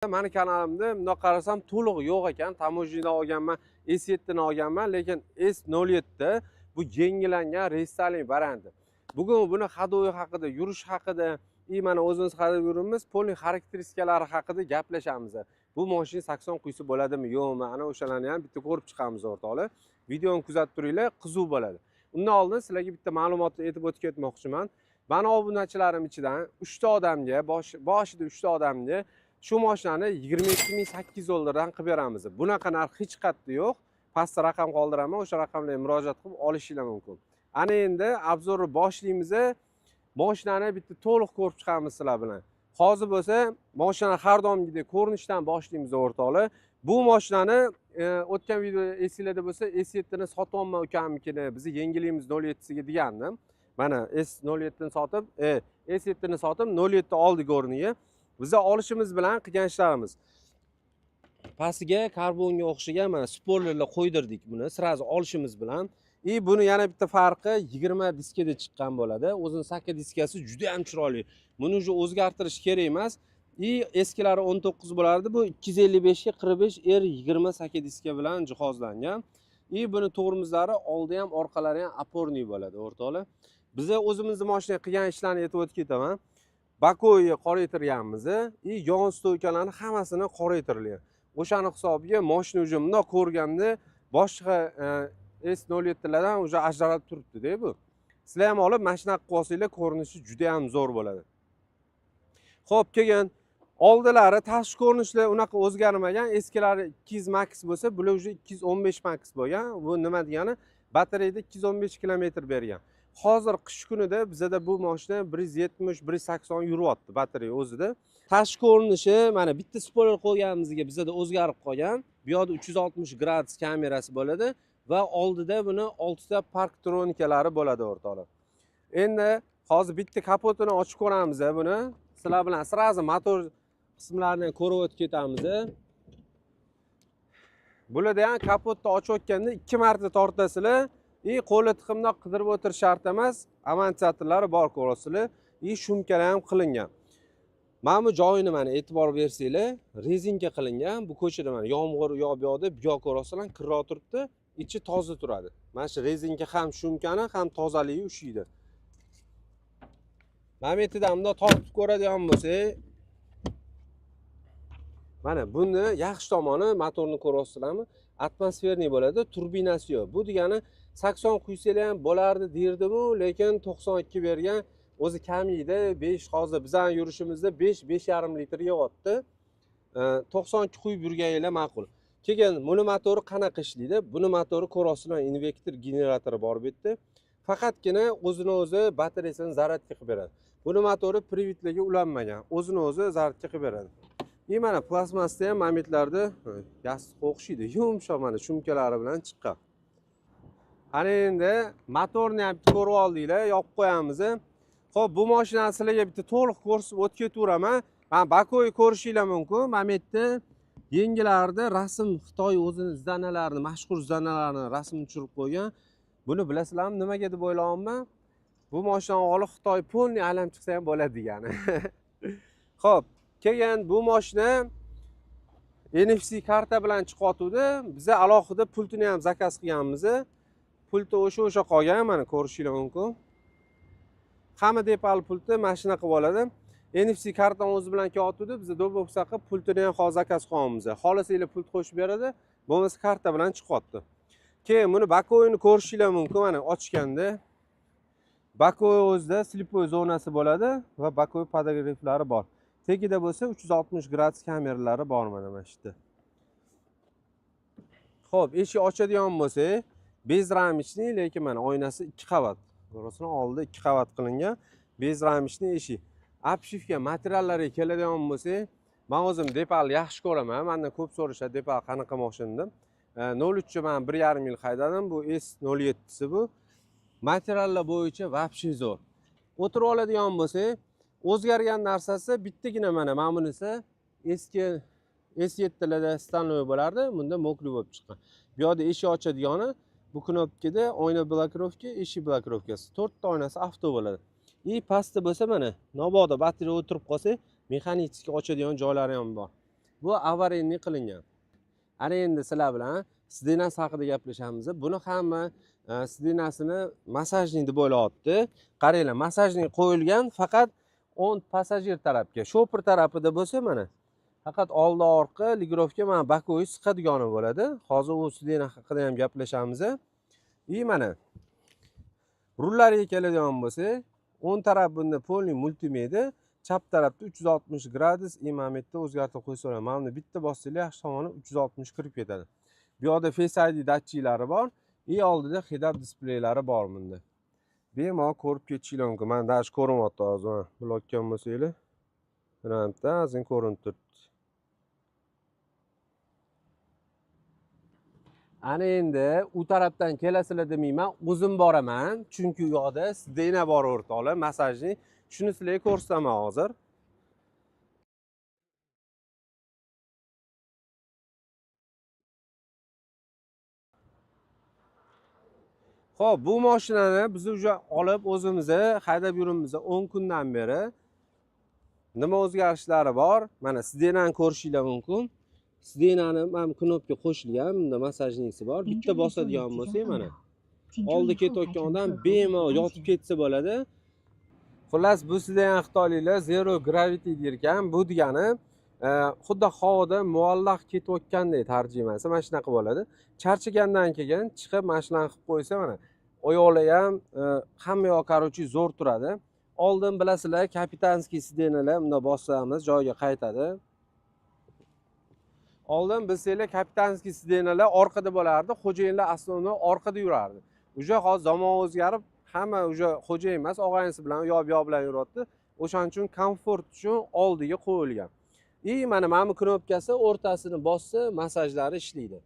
Mani kanalimda bundoq qarasam to'liq yo'q ekan. Tamojidan olganman, S7 ni olganman, lekin S07 bu yangilangan reystalniy varianti. Bugun buni hadoyi haqida, yurish haqida, mana o'zimiz haydab yuribmiz, polniy xarakteristikalari haqida gaplashamiz. Bu mashina 80 quysa bo'ladimi, yo'qmi? Ana o'shalarni ham bitta ko'rib chiqamiz o'rtoqlar. Videoni kuzatib turinglar, qiziq bo'ladi. Undan oldin sizlarga bitta ma'lumotni aytib o'tib ketmoqchiman. Mani obunachilarim ichidan 3 ta odamga, boshida 3 ta odamga shu mashinani 22.800 qilib beramiz. Bunaqa narx hech qayerda yo'q. Pastda raqam qoldiraman, o'sha raqamlarga murojaat qilib olishinglar mumkin. Ana endi obzorni boshlaymiz. Mashinani bitta to'liq ko'rib chiqamiz sizlar bilan. Hozir bo'lsa, mashina har doimgidek ko'rinishdan boshlaymiz o'rtoqlar. Bu mashinani o'tgan videoda esinglarda bo'lsa, S7 ni sotyapman ukamnikini, bizni yengilimiz 07siga degandim. Mana S07 ni sotib, S7 ni sotib 07 oldik o'rniga. Biza olishimiz bilan qilgan ishlarimiz. Pastiga karbonga o'xshagan mana spoilerlar qo'ydirdik buni. Sirazi olishimiz bilan. Buni yana bitta farqi 20 diskada chiqqan bo'ladi. O'zining sakka diskasi juda ham chiroyli. Buni уже o'zgartirish kerak emas. Eskilari 19 bo'lardi. Bu 255 ga 45 R20 sakka diska bilan jihozlangan. Buni tormozlari oldi ham, orqalari ham oporniy bo'ladi, o'rtoqlar. Biz o'zimizning mashinaga qilgan ishlarni aytib o'tib ketaman. Bako'yi qoraytirganmiz, yon stoykalarni hammasini qoraytirilgan. O'shani hisobiga mashina уже bundoq ko'rganda boshqa S07lardan уже ajralib turibdi-da bu. Sizlar ham olib mashina qilib olsanglar, ko'rinishi juda ham zo'r bo'ladi. Xo'p, kelgan oldilari tashqi ko'rinishlar unaqa o'zgarmagan. Eskilari 200 max bo'lsa, bular уже 215 max bo'lgan. Bu nima degani? Batareyada 215 kilometr bergan. Hozir qish kunida bizda bu mashina 170-180 yuryapti batareya o'zida. Tashqi ko'rinishi mana bitta spoiler qo'yganimizga bizda o'zgarib qolgan. Bu yoqda 360 gradus kamerasi bo'ladi va oldida buni 6 ta parktronikalari bo'ladi o'rtoqlar. Endi hozir bitta kapotini ochib ko'ramiz buni. Sizlar bilan sirazi motor qismlarini ko'rib o'tib ketamiz. Bularda ham kapotni ochib o'tganda 2 marta tortasizlar. Qo'li tiqimda qidirib o'tirish shart emas. Amortizatorlari bor ko'rasizlar. Shumkalar ham qilingan. Mana bu joyini mana e'tibor bersanglar, rezinka qilingan. Bu ko'chada mana yomg'ir yog'ib yoqdi, bu yoq ko'rasizlar, kirroq turibdi, ichi toza turadi. Mana shu rezinka ham shumkani, ham tozaligi ushlaydi. Mana bu yerda bundoq tortib ko'radigan bo'lsak, mana buni yaxshi tomoni motorni ko'ryapsizlarmi? Atmosferniy bo'ladi, turbinasi yo'q. Bu degani 80 quysalar ham bo'lardi derdim-u, lekin 92 bergan. O'zi kam yeydi. 5 hozir bizning yurishimizda 5-5,5 litr yig'yapti. 92 quyib yurganinglar ma'qul. Keyin buni motori qanaqa ishlaydi? Buni motori ko'rasizlar, inverter generatori bor bu yerda. Faqatgina o'zini o'zi batareyasini zaryadga qilib beradi. Buni motori prividlarga ulanmagan. O'zini o'zi zaryadga qilib beradi. Mana plasmasda ham momentlarda yastiqqa o'xshaydi. Yumshoq mana shumkalari bilan chiqqan. Ana endi motorni ham ko'rib oldinglar, yopib qo'yamiz. Xo'p, bu mashinani sizlarga bitta to'liq ko'rsatib o'tib ketaveraman. Mana Bako'yi ko'rishinglar mumkin. Mana bu yerda yengilarida rasm Xitoy o'zining zdanalarini, mashhur zdanalarini rasmini tushirib qo'ygan. Buni bilasizlarmi, nimaga deb o'ylayapman? Bu mashinani olib Xitoy polniy aylanib chiqsa ham bo'ladi degani. Xo'p, keyin bu mashina NFC karta bilan chiqyapti. Biz alohida pultini ham zakaz qilganmiz. Pulti o'sha qolgan, mana ko'rishinglar mumkin. Hamma depal pulti mashina qilib oladi. NFC kartani o'zi bilan kelyapti. Biz do'bbo'ksa qilib pultini ham hozir zakaz qilamiz. Xohlasanglar pult qo'shib beradi, bo'lmasa karta bilan chiqyapti. Keyin buni Bako'yini ko'rishinglar mumkin, mana ochganda. Bako'y o'zida slipoy zonasi bo'ladi va Bako'y podograflari bor. Tagida bo'lsa 360 gradus kameralari bor mana bu yerda. Xo'p, eshik ochadigan bo'lsa, bezramichni, lekin mana oynasi 2 qavat. Ko'rasizlar, oldida 2 qavat qilingan bezramichni eshik. Obshivka materiallariga keladigan bo'lsa, men o'zim depal yaxshi ko'raman. Mendan ko'p so'rashadi, depal qanaqa mashina deb. 03 chi men 1,5 yil haydadim. Bu S07si bu. Materiallar bo'yicha vobshe zo'r. O'tirib oladigan bo'lsa, o'zgargan narsasi bittagina mana bunisi eski S7larda stanoy bo'lardi. Bunda mokriy bo'lib chiqqan. Bu yerda eshik ochadigani, bu knopkada oyna blokirovka, eshik blokirovkasi. 4 ta oynasi avto bo'ladi. Pastda bo'lsa mana, mabodo batareya o'tirib qolsa, mexanik ochadigan joylari ham bor. Bu avariyniy qilingan. Ana endi sizlar bilan sidenasi haqida gaplashamiz. Buni hamma sidenasini masajnik deb o'ylayapti. Qaranglar, masajnik qo'yilgan faqat 10 passajir tarafga. Shofer tarafida bo'lsa mana faqat oldi orqa ligirovka mana bakovoy siqadigani bo'ladi. Hozir u sidena haqida ham gaplashamiz. Mana rullariga keladigan bo'lsak, o'ng taraf bunda polniy multimedia, chap tarafda 360 gradus momentda o'zgartirib qo'ysa bo'ladi. Mana buni bitta bossanglar yaxshi tomoni 360 kirib ketadi. Bu yoqda Face ID datchiklari bor, oldida head-up displeylari bor bunda. Bemalol ko'rib ketishingiz mumkin. Mana dash ko'rinyapti hozir. Blokkan bo'lsanglar, mana bitta azin ko'rinib turibdi. Ana endi u tarafdan kelasizlar demayman, o'zim boraman, chunki u yoqda sidena bor o'rtoqlar, masajni. Shuni sizlarga ko'rsataman hozir. Xo'p, bu mashinani biz уже olib o'zimiz haydab yuribmiz 10 kundan beri. Nima o'zgarishlari bor? Mana sidenani ko'rishinglar mumkin. Sidenani ham knopka qo'shilgan, bunda masajnisi bor. Bitta bosadigan bo'lsak mana. Oldi ketayotgan odam bemalol yotib ketsa bo'ladi. Xullas, bu sidena xitoyliklar zero gravity derkan, bu degani xuddi havoda muallaq ketayotgandek tarjimasi mana shunaqa bo'ladi. Charchagandan keyin chiqib mashinani qilib qo'ysa mana oyoqlar ham hamma yoq qarochi zo'r turadi. Oldin bilasizlar, kapitanskiy sidenalar bunda bossamiz, joyiga qaytadi. Oldin bilsanglar, kapitanskiy sidenalar orqada bo'lardi, xo'jayinlar aslida orqada yurardi. Uje hozir zamon o'zgarib, hamma uje xo'jayin emas, og'aynisi bilan yo'q bilan yuryapti. O'shaning uchun komfort uchun oldiga qo'yilgan. Mana bu knopkasi o'rtasini bossa, masajlari ishlaydi.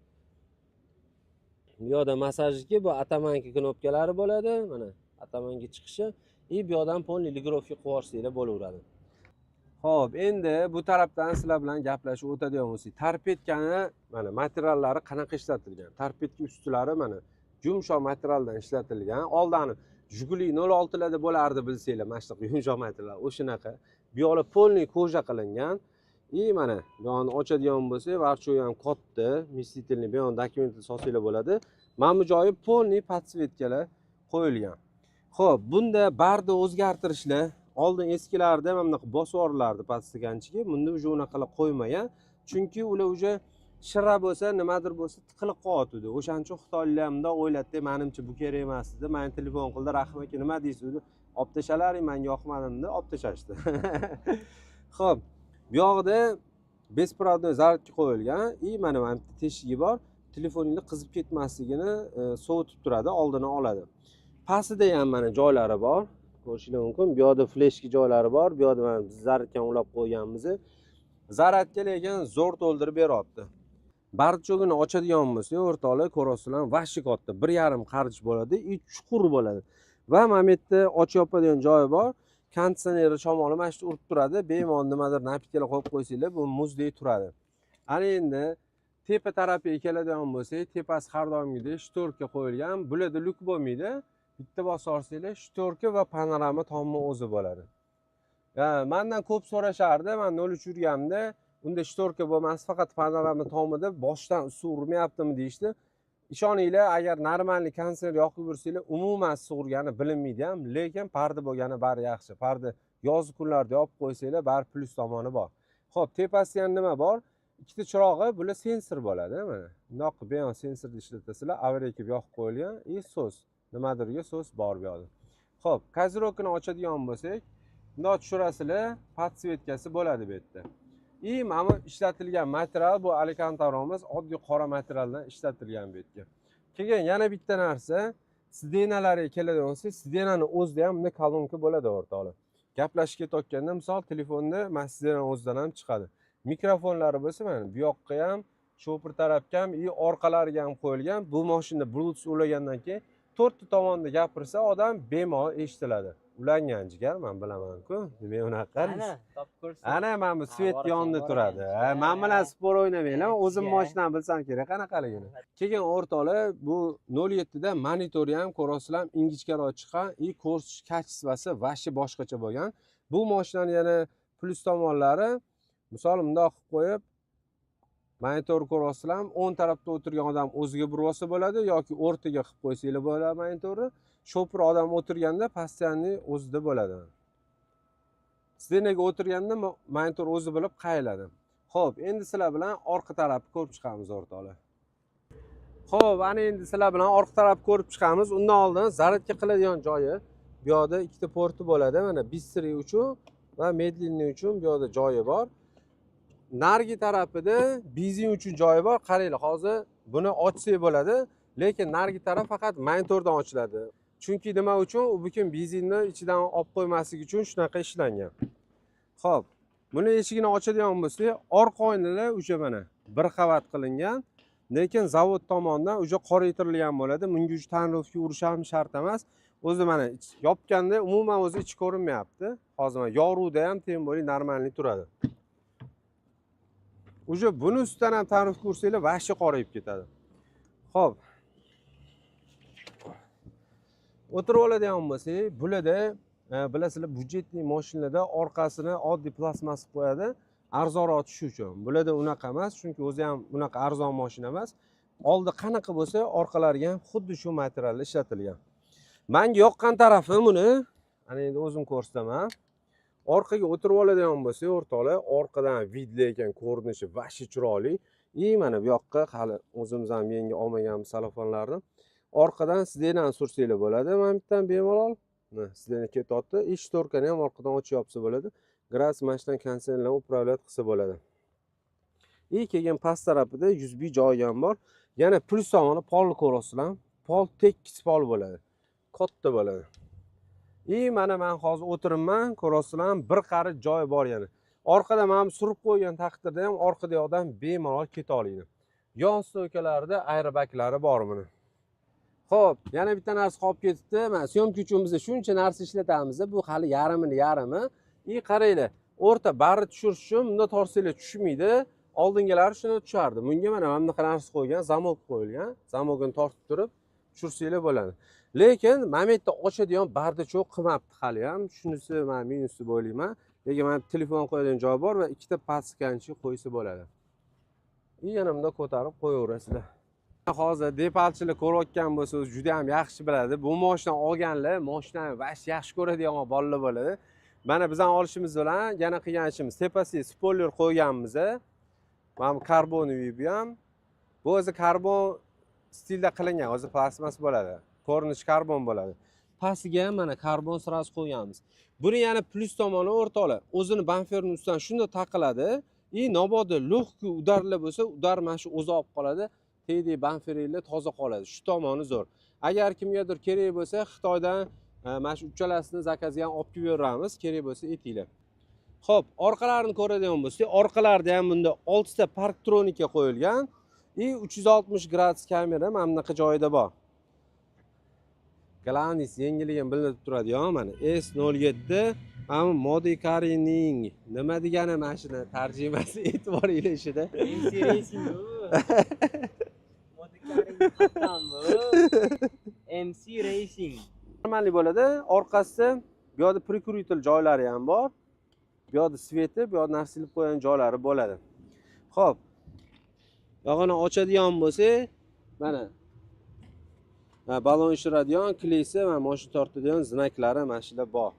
Bu yoqda masajniki, bu atamanki knopkalari bo'ladi. Mana atamanki chiqishi, bu yoqdan polniy ligirovka qo'yishinglar bo'laveradi. Xo'p, endi bu tarafdan sizlar bilan gaplashib o'tadigan bo'lsak, torpedkani mana materiallari qanaqa ishlatilgan? Torpedka ustilari mana yumshoq materialdan ishlatilgan. Oldani Jiguli 06 larda bo'lardi bilsanglar, mana shunaqa yumshoq material, o'shanaqa. Bu yoqlar polniy koja qilingan. Mana bu yoqni ochadigan bo'lsak, varchoy ham katta, вместительный, bu yoqni dokumentni solsanglar bo'ladi. Mana bu joyi polniy podsvetkalar qo'yilgan. Xo'p, bunda barda o'zgartirishlar oldin eskilarda mana bunaqa bosib yuborlardi podstakanchiga. Bunda uje unaqa qilib qo'ymagan. Chunki ular uje shira bo'lsa, nimadir bo'lsa tiqilib qo'yadi. O'shaning uchun xitoyliklar ham o'yladi, menimcha bu kerak emas dedi. Men telefon qildi, Rahim aka nima deysiz dedi. Olib tashalaring, menga yoqmadi deb olib tashashdi. Xo'p, bu yoqda besprovодной zaryadka qo'yilgan. Mana bu teshigi bor. Telefoningiz qizib ketmasligini sovutib turadi, oldini oladi. Pastida ham mana joylari bor. Ko'rishingiz mumkin. Bu yoqda fleshki joylari bor. Bu yoqda mana biz zaryadkani ulab qo'yganmiz. Zaryadka lekin zo'r to'ldirib beryapti. Barchog'ini ochadigan bo'lsa, o'rtoqlar ko'rasizlar, vashi katta, 1,5 qarich bo'ladi, chuqur bo'ladi. Va mana bu yerda ochib yopadigan joyi bor. Konditsioneri shamoli mana shu urib turadi. Bemalol nimadir napitkalar qo'yib qo'ysanglar, bu muzdek turadi. Ana endi tepa tarafiga keladigan bo'lsak, tepasi har doimgidek shtorka qo'yilgan. Bularda lyuk bo'lmaydi. Bitta bosib olsanglar, shtorka va panorama tomni o'zi bo'ladi. Mendan ko'p so'rashardi, men 03 yurganimda, unda shtorka bo'lmas, faqat panorama tomida boshdan sug'urmayaptimi deyishdi. Ishoninglar, agar normalniy konditsioner yoqib yursanglar, umuman sug'urgani bilinmaydi ham, lekin parda bo'lgani bari yaxshi. Parda yozgi kunlarda yopib qo'ysanglar, bari plus tomoni bor. Xo'p, tepasida ham nima bor? Ikkita chirog'i, bular sensor bo'ladi, mana. Bundoq beyon sensorni ishlatasizlar, avariya yoqib qo'yilgan, so'z. Nimadirga so'z bor bu yoqda. Xo'p, kozirokini ochadigan bo'lsak, bundoq tushirasizlar, podsvetkasi bo'ladi bu yerda. Mana ishlatilgan material bu alkantaromiz, oddiy qora materialdan ishlatilgan bu yerga. Keyin yana bitta narsa, sidenalariga keladigan bo'lsa, sidenani o'zida ham bunday kolonka bo'ladi o'rtoqlar. Gaplashib ketayotganda, misol telefonda mana sidenani o'zidan ham chiqadi. Mikrofonlari bo'lsa, mana bu yoqqa ham, shofer tarafga ham, orqalariga ham qo'yilgan. Bu mashinada Bluetooth ulagandan keyin to'rtta tomonda gapirsa, odam bemalol eshitiladi. Ulangan jigar, men bilaman-ku. Nima unaqa? Ana mana bu svet yonida turadi. Men bilan spor o'ynamanglar, o'zim mashinani bilsam kerak qanaqaligini. Keyin o'rtoqlar, bu 07 da monitori ham ko'rasizlar, ingichkaroq chiqqan, ko'rsatish kачествоsi vashi boshqacha bo'lgan. Bu mashinani yana plus tomonlari, misol bundoq qilib qo'yib, Monitor ko'ryapsizlar, o'ng tarafda o'tirgan odam o'ziga burib olsa bo'ladi yoki o'rtaga qilib qo'ysanglar bo'ladi monitorni. Shopir odam o'tirganda постоянный o'zida bo'ladi. Stenaga o'tirganda monitor o'zi bilib qayiladi. Xo'p, endi sizlar bilan orqa tarafni ko'rib chiqamiz o'rtoqlar. Xo'p, ana endi sizlar bilan orqa tarafni ko'rib chiqamiz. Undan oldin zaryadka qiladigan joyi bu yerda ikkita porti bo'ladi. Mana bistri uchun va medlenniy uchun bu yerda joyi bor. Nargi tarafida benzin uchun joyi bor. Qaranglar, hozir buni ochsak bo'ladi, lekin nargi taraf faqat monitordan ochiladi. Chunki nima uchun? U bugun benzinni ichidan olib qo'ymaslik uchun shunaqa ishlangan. Xo'p, buni eshigini ochadigan bo'lsak, orqa oynalar o'sha mana bir qavat qilingan, lekin zavod tomonidan o'sha qoraytirilgan bo'ladi. Bunga uch tonirovka urish ham shart emas. O'zi mana yopganda umuman o'zi ichi ko'rinmayapti. Hozir mana yorug'da ham teng bo'li normalniy turadi. O'sha buni ustidan ham tonirovka ursanglar, vashli qorayib ketadi. Xo'p. O'tirib oladigan bo'lsak, bularda bilasizlar, budjetli mashinalarda orqasini oddiy plastmas qilib qo'yadi, arzonroq tushishi uchun. Bularda unaqa emas, chunki o'zi ham unaqa arzon mashina emas. Oldi qanaqa bo'lsa, orqalariga ham xuddi shu materiallar ishlatilgan. Menga yoqqan tarafi buni, ana endi o'zim ko'rsataman. Orqaga o'tirib oladigan bo'lsak, o'rtoqlar, orqadan vidlegan ko'rinishi vashi chiroyli. Mana bu yoqqa hali o'zimiz ham yangi olmaganmiz salafonlarni. Orqadan sidenan sursanglar bo'ladi. Mana bittan bemalol sidena ketyapti. Shtorkani ham orqadan ochib yopsa bo'ladi. Gaz mashinadan konditsionerlarni upravlat qilsa bo'ladi. Keyin past tarafida USB joyi ham bor. Yana plus tomoni polni ko'rasizlar. Pol tekis pol bo'ladi. Katta bo'ladi. Mana men hozir o'tiribman, ko'rasizlar, bir qari joy bor yana. Orqada men surib qo'ygan taqdirda ham orqada odam bemalol keta oladi. Yon stoykalarida aerobaglari bor buni. Xo'p, yana bitta narsa qolib ketibdi. Men syomka uchun biz shuncha narsa ishlatamiz. Bu hali yarimi. Qaranglar, o'rta barri tushirish uchun bunda torsanglar tushmaydi. Oldingilari shuni tushardi. Bunga mana bunaqa narsa qo'ygan, zamok qo'yilgan. Zamogini tortib turib tushirsanglar bo'ladi. Lekin momentda ochadigan barda cho'q qilmabdi hali ham. Shunisi men minusi bo'layman. Lekin men telefon qo'yadigan joy bor va ikkita paskanchi qo'ysa bo'ladi. Yana bunda ko'tarib qo'yaverasizlar. Hozir depalchilar ko'rayotgan bo'lsa, juda ham yaxshi biladi. Bu mashina olganlar, mashinani vash yaxshi ko'radigan bolalar bo'ladi. Mana bizning olishimiz bilan yana qilgan ishimiz, tepasiga spoiler qo'yganmiz. Mana karboniy bu ham. Bu o'zi karbon stilda qilingan, o'zi plastmas bo'ladi. Ko'rinishi karbon bo'ladi. Pastiga ham mana karbon sirasi qo'yganmiz. Buni yana plus tomoni o'rtoqlar, o'zini bamferning ustidan shunday taqiladi. Nobodi lug'ki udarlar bo'lsa, udar mana shu o'zi olib qoladi. Tegdi bamferinglar toza qoladi. Shu tomoni zo'r. Agar kimgadir kerak bo'lsa, Xitoydan mana shu uchalasini zakazga ham olib kelib kerak bo'lsa aytinglar. Xo'p, orqalarini ko'radigan bo'lsak, orqalarida ham bunda 6 ta parktronika qo'yilgan. 360 gradus kamera mana bunaqa joyida bor. Glanis yengiligini bildirib turadigan mana S07 Ama Modikarining nima degani mashina tarjimasi e'tiboringlar ishida. MC Racing bu. Modikaring qattan bu. MC Racing. Normalniy bo'ladi. Orqasida bu yerda prikuritel joylari ham bor. Bu yerda sveti, bu yerda narsa silib qo'ygan joylari bo'ladi. Xo'p. Yog'ini ochadigan bo'lsa, mana balon ishiradigan kleysi va mashina tortadigan znaklari mana shunda bor.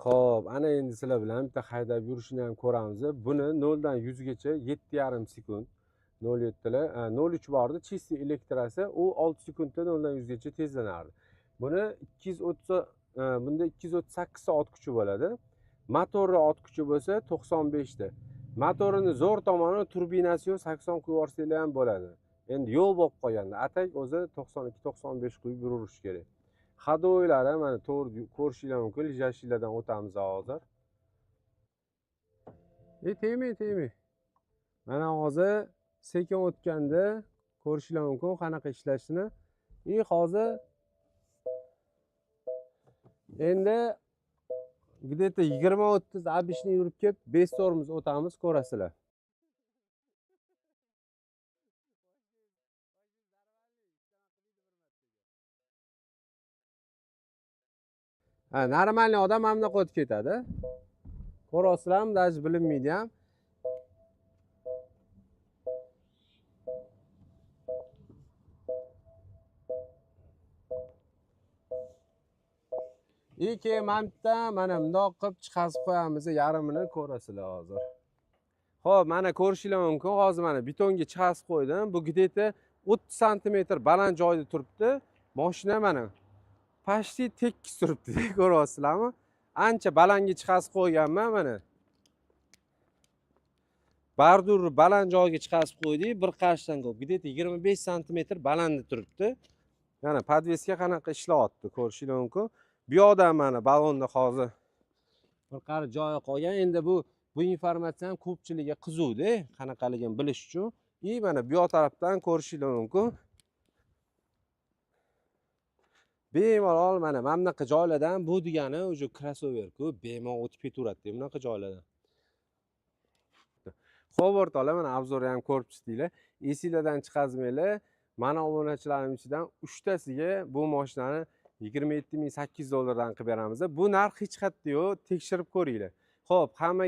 Xo'p, ana endi sizlar bilan bitta haydab yurishini ham ko'ramiz. Buni 0 dan 100 gacha 7,5 sekund. 07lar, 03 bordi, chisti elektrasi, u 6 sekundda 0 dan 100 gacha tezlanardi. Buni 230 bunda 238 ta ot kuchi bo'ladi. Motorni ot kuchi bo'lsa 95 ta. Motorini zo'r tomoni turbinasi 80 qo'yib yuborsanglar ham bo'ladi. Endi yo'l bo'lib qolganda atak o'zi 92-95 qo'yib yurish kerak. Hadoylari mana to'g'ri ko'rishinglar mumkin, lijashinglardan o'tamiz hozir. Tegmay. Mana hozir sekin o'tganda ko'rishinglar mumkin qanaqa ishlashini. Hozir endi где-то 20-30 обычный yurib kelib, 5 tormoz o'tamiz, ko'rasizlar. Normalniy odam ham bunaqa o'tib ketadi. Ko'rasizlarmi, даже bilinmaydi ham. keyin mana bu yerda mana bundoq qilib chiqazib qo'yamiz, yarmini ko'rasizlar hozir. Xo'p, mana ko'rishinglar mumkin. Hozir mana betonga chiqazib qo'ydim. Bu где-то 30 santimetr baland joyda turibdi. Mashina mana почти tekis turibdi, ko'ryapsizlarmi? Ancha balandga chiqazib qo'yganman mana. Bardurni baland joyga chiqazib qo'ydik, bir qarashdan ko'p. Где-то 25 santimetr balandda turibdi. Mana podveska qanaqa ishlayapti, ko'rishinglar mumkin. Bu yoqdan mana balonni hozir bir qaror joyi qolgan. Endi bu informatsiya ham ko'pchilikga qiziqdi, qanaqaligini bilish uchun. Mana bu yoq tarafdan ko'rishinglar mumkin. Bemalol mana bunaqa joylardan bu degani уже crossover-ku, bemalol o'tib ketaveradi bunaqa joylardan. Xo'p o'rtoqlar, mana obzorni ham ko'rib chiqdinglar. Esinglardan chiqazmanglar. Mana obunachilarim ichidan 3 tasiga bu mashinani 27.800 dollardan qilib beramiz. Bu narx hech qayerda yo'q, tekshirib ko'ringlar. Xo'p, hamma